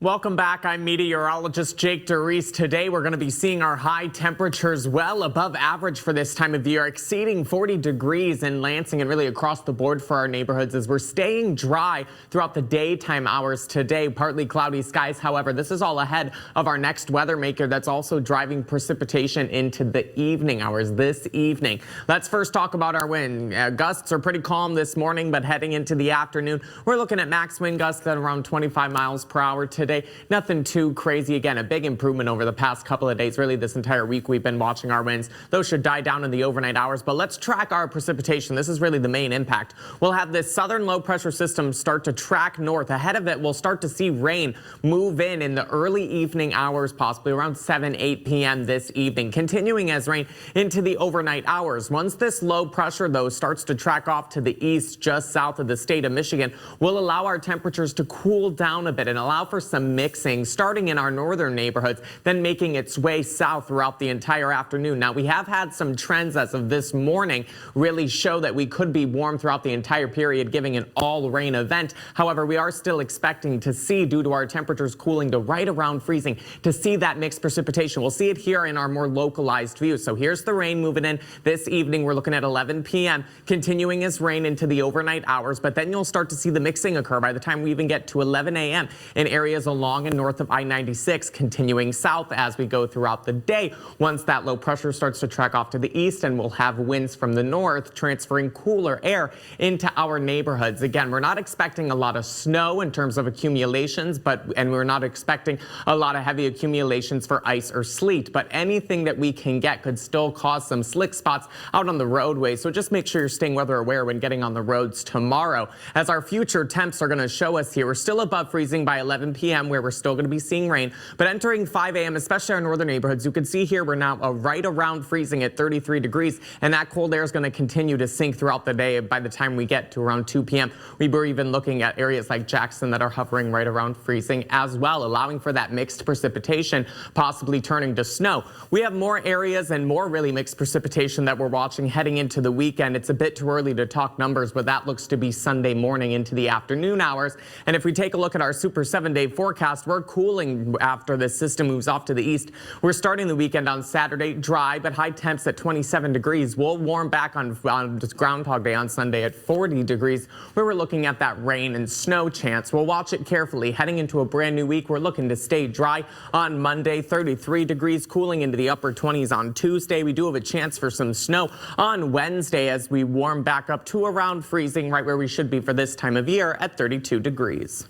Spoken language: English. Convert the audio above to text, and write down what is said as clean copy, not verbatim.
Welcome back. I'm meteorologist Jake DeReese. Today we're going to be seeing our high temperatures well above average for this time of year, exceeding 40 degrees in Lansing and really across the board for our neighborhoods as we're staying dry throughout the daytime hours today. Partly cloudy skies. However, this is all ahead of our next weather maker that's also driving precipitation into the evening hours this evening. Let's first talk about our wind. Gusts are pretty calm this morning, but heading into the afternoon, we're looking at max wind gusts at around 25 miles per hour today. Nothing too crazy. Again, a big improvement over the past couple of days. Really, this entire week we've been watching our winds. Those should die down in the overnight hours, but let's track our precipitation. This is really the main impact. We'll have this southern low pressure system start to track north. Ahead of it, we'll start to see rain move in the early evening hours, possibly around 7-8 p.m. this evening, continuing as rain into the overnight hours. Once this low pressure, though, starts to track off to the east, just south of the state of Michigan, will allow our temperatures to cool down a bit and allow for some mixing starting in our northern neighborhoods, then making its way south throughout the entire afternoon. Now, we have had some trends as of this morning really show that we could be warm throughout the entire period, giving an all rain event. However, we are still expecting to see, due to our temperatures cooling to right around freezing, to see that mixed precipitation. We'll see it here in our more localized view. So here's the rain moving in this evening. We're looking at 11 p.m. continuing as rain into the overnight hours, but then you'll start to see the mixing occur by the time we even get to 11 a.m. in areas along and north of I-96, continuing south as we go throughout the day. Once that low pressure starts to track off to the east, and we'll have winds from the north transferring cooler air into our neighborhoods. Again, we're not expecting a lot of snow in terms of accumulations, and we're not expecting a lot of heavy accumulations for ice or sleet, but anything that we can get could still cause some slick spots out on the roadway. So just make sure you're staying weather aware when getting on the roads tomorrow. As our future temps are going to show us here, we're still above freezing by 11 p.m. where we're still going to be seeing rain, but entering 5 a.m., especially our northern neighborhoods, you can see here we're now right around freezing at 33 degrees, and that cold air is going to continue to sink throughout the day. By the time we get to around 2 p.m., we were even looking at areas like Jackson that are hovering right around freezing as well, allowing for that mixed precipitation, possibly turning to snow. We have more areas and more really mixed precipitation that we're watching heading into the weekend. It's a bit too early to talk numbers, but that looks to be Sunday morning into the afternoon hours. And if we take a look at our Super 7-day forecast, we're cooling after this system moves off to the east. We're starting the weekend on Saturday dry, but high temps at 27 degrees. We'll warm back on Groundhog Day on Sunday at 40 degrees, where we're looking at that rain and snow chance. We'll watch it carefully. Heading into a brand new week, we're looking to stay dry on Monday, 33 degrees, cooling into the upper 20s on Tuesday. We do have a chance for some snow on Wednesday as we warm back up to around freezing, right where we should be for this time of year at 32 degrees.